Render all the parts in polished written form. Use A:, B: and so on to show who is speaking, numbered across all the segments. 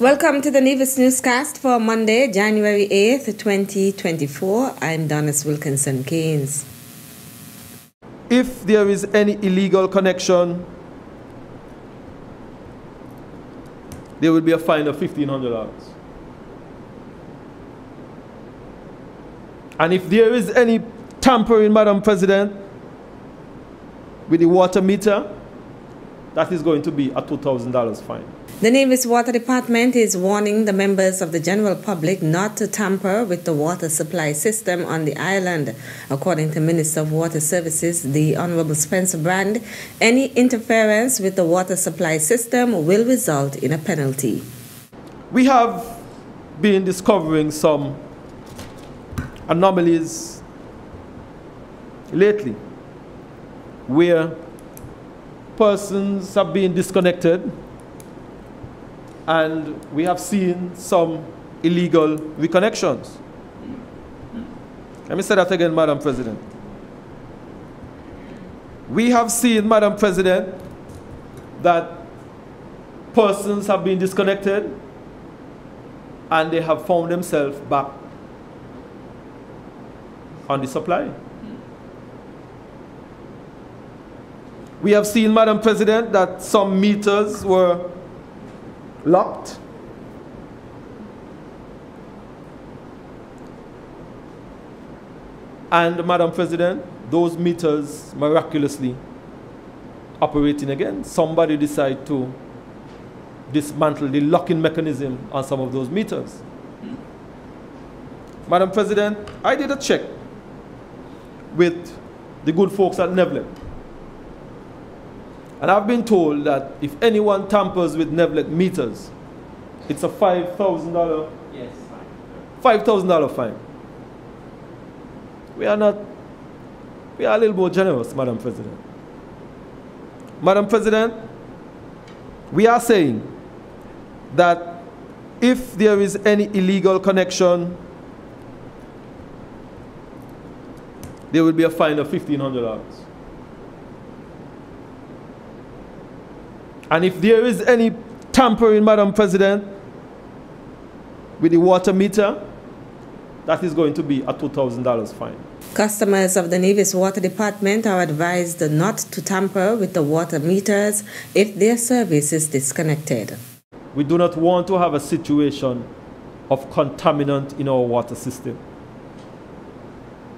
A: Welcome to the Nevis Newscast for Monday, January 8th, 2024. I'm Donis Wilkinson Keynes.
B: If there is any illegal connection, there will be a fine of $1,500. And if there is any tampering, Madam President, with the water meter, that is going to be a $2,000 fine.
A: The Nevis Water Department is warning the members of the general public not to tamper with the water supply system on the island. According to Minister of Water Services, the Honorable Spencer Brand, any interference with the water supply system will result in a penalty.
B: We have been discovering some anomalies lately where persons have been disconnected, and we have seen some illegal reconnections. Let me say that again, Madam President. We have seen, Madam President, that persons have been disconnected and they have found themselves back on the supply. We have seen, Madam President, that some meters were locked. And, Madam President, those meters miraculously operating again. Somebody decided to dismantle the locking mechanism on some of those meters. Madam President, I did a check with the good folks at Nevis. And I've been told that if anyone tampers with Nevis meters, it's a $5,000.
C: Yes.
B: $5,000 fine. We are a little more generous, Madam President. Madam President, we are saying that if there is any illegal connection, there will be a fine of $1,500. And if there is any tampering, Madam President, with the water meter, that is going to be a $2,000 fine.
A: Customers of the Nevis Water Department are advised not to tamper with the water meters if their service is disconnected.
B: We do not want to have a situation of contaminant in our water system.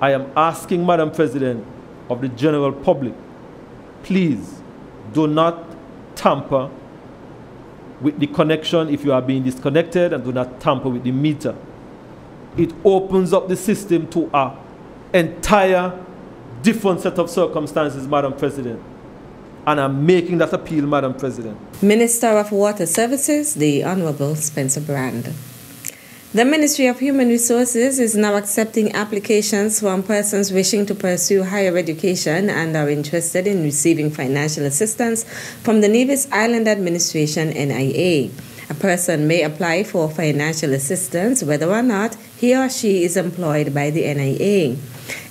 B: I am asking, Madam President, of the general public, please do not tamper with the connection if you are being disconnected, and do not tamper with the meter. It opens up the system to an entire different set of circumstances, Madam President. And I'm making that appeal, Madam President.
A: Minister of Water Services, the Honorable Spencer Brand. The Ministry of Human Resources is now accepting applications from persons wishing to pursue higher education and are interested in receiving financial assistance from the Nevis Island Administration, NIA. A person may apply for financial assistance whether or not he or she is employed by the NIA.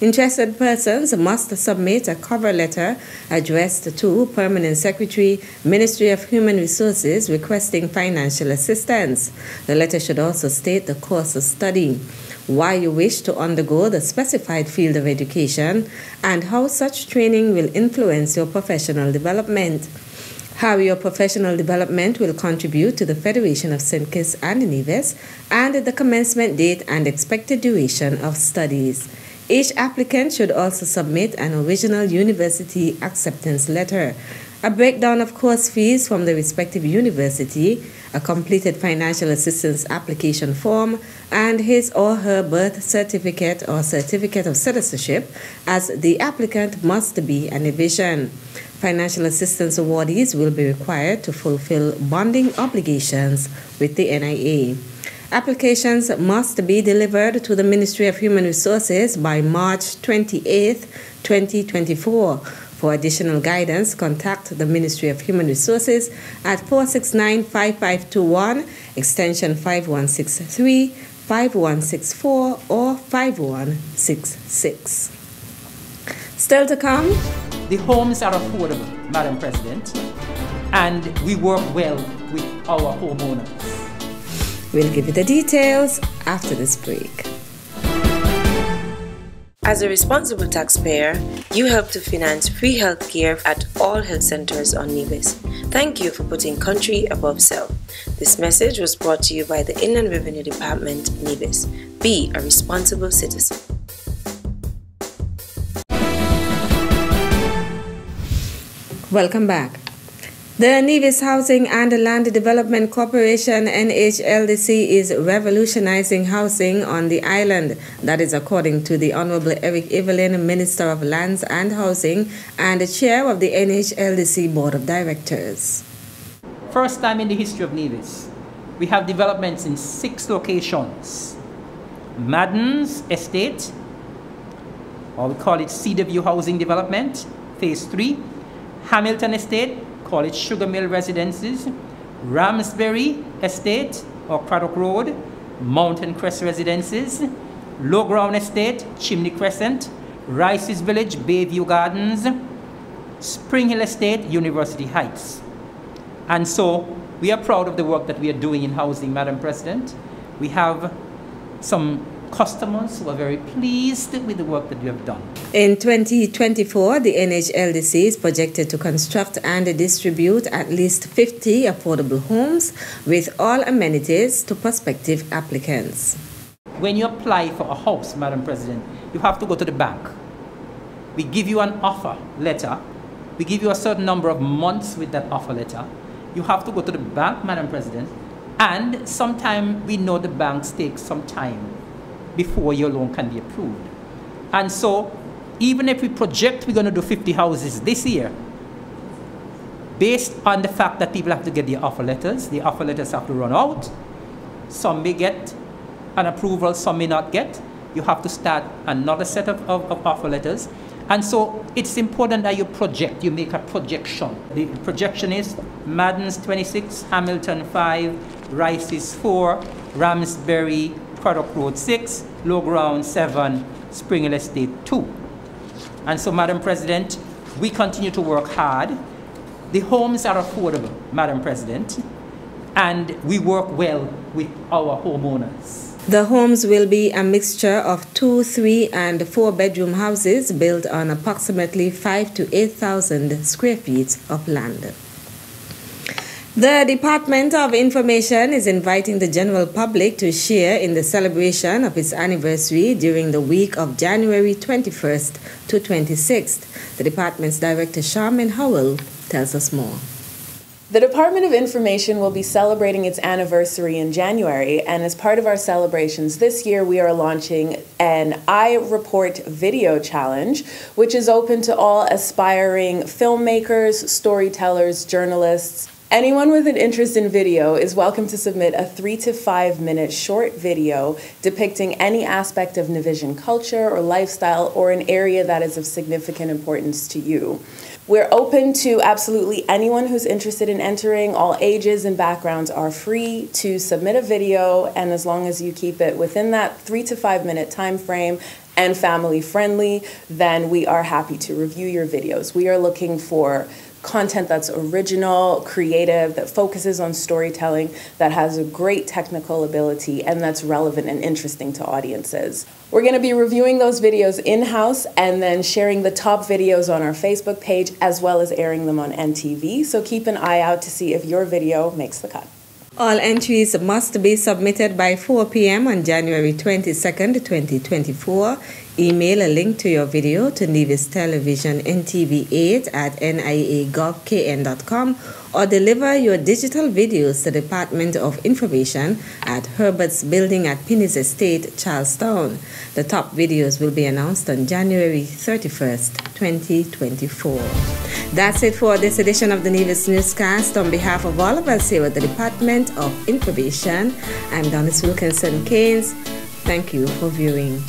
A: Interested persons must submit a cover letter addressed to Permanent Secretary, Ministry of Human Resources, requesting financial assistance. The letter should also state the course of study, why you wish to undergo the specified field of education, and how such training will influence your professional development. How your professional development will contribute to the Federation of St. Kitts and Nevis, and the commencement date and expected duration of studies. Each applicant should also submit an original university acceptance letter, a breakdown of course fees from the respective university, a completed financial assistance application form, and his or her birth certificate or certificate of citizenship, as the applicant must be a Nevisian. Financial assistance awardees will be required to fulfill bonding obligations with the NIA. Applications must be delivered to the Ministry of Human Resources by March 28, 2024. For additional guidance, contact the Ministry of Human Resources at 469-5521, extension 5163, 5164, or 5166. Still to come,
C: The homes are affordable, Madam President, and we work well with our homeowners.
A: We'll give you the details after this break. As a responsible taxpayer, you help to finance free health care at all health centers on Nevis. Thank you for putting country above self. This message was brought to you by the Inland Revenue Department, Nevis. Be a responsible citizen. Welcome back. The Nevis Housing and Land Development Corporation NHLDC is revolutionizing housing on the island. That is according to the Honorable Eric Evelyn, Minister of Lands and Housing and the Chair of the NHLDC Board of Directors.
C: First time in the history of Nevis, we have developments in 6 locations. Madden's Estate, or we call it CW Housing Development, Phase 3. Hamilton Estate, call it Sugar Mill Residences. Ramsbury Estate, or Craddock Road, Mountain Crest Residences. Low Ground Estate, Chimney Crescent. Rice's Village, Bayview Gardens. Spring Hill Estate, University Heights. And so, we are proud of the work that we are doing in housing, Madam President. We have some customers who are very pleased with the work that we have done.
A: In 2024, the NHLDC is projected to construct and distribute at least 50 affordable homes with all amenities to prospective applicants.
C: When you apply for a house, Madam President, you have to go to the bank. We give you an offer letter. We give you a certain number of months with that offer letter. You have to go to the bank, Madam President, and sometimes we know the banks take some time before your loan can be approved. And so, even if we project we're going to do 50 houses this year, based on the fact that people have to get the offer letters have to run out. Some may get an approval, some may not get. You have to start another set of offer letters. And so, it's important that you project, you make a projection. The projection is Madden's 26, Hamilton 5, Rice's 4, Ramsbury, Craddock Road 6, Low Ground 7, Spring Hill Estate 2. And so, Madam President, we continue to work hard. The homes are affordable, Madam President, and we work well with our homeowners.
A: The homes will be a mixture of 2, 3, and 4 bedroom houses built on approximately 5,000 to 8,000 square feet of land. The Department of Information is inviting the general public to share in the celebration of its anniversary during the week of January 21st to 26th. The department's director, Charmaine Howell, tells us more.
D: The Department of Information will be celebrating its anniversary in January, and as part of our celebrations this year, we are launching an I Report video challenge, which is open to all aspiring filmmakers, storytellers, journalists. Anyone with an interest in video is welcome to submit a 3 to 5 minute short video depicting any aspect of Nevisian culture or lifestyle or an area that is of significant importance to you. We're open to absolutely anyone who's interested in entering. All ages and backgrounds are free to submit a video, and as long as you keep it within that 3 to 5 minute time frame and family friendly, then we are happy to review your videos. We are looking for content that's original, creative, that focuses on storytelling, that has a great technical ability, and that's relevant and interesting to audiences. We're going to be reviewing those videos in-house and then sharing the top videos on our Facebook page as well as airing them on NTV, so keep an eye out to see if your video makes the cut.
A: All entries must be submitted by 4 p.m. on January 22nd, 2024. Email a link to your video to Nevis Television NTV8 at nia.gov.kn.com or deliver your digital videos to the Department of Information at Herbert's Building at Pinnis Estate, Charlestown. The top videos will be announced on January 31st, 2024. That's it for this edition of the Nevis Newscast. On behalf of all of us here at the Department of Information, I'm Donis Wilkinson Keynes. Thank you for viewing.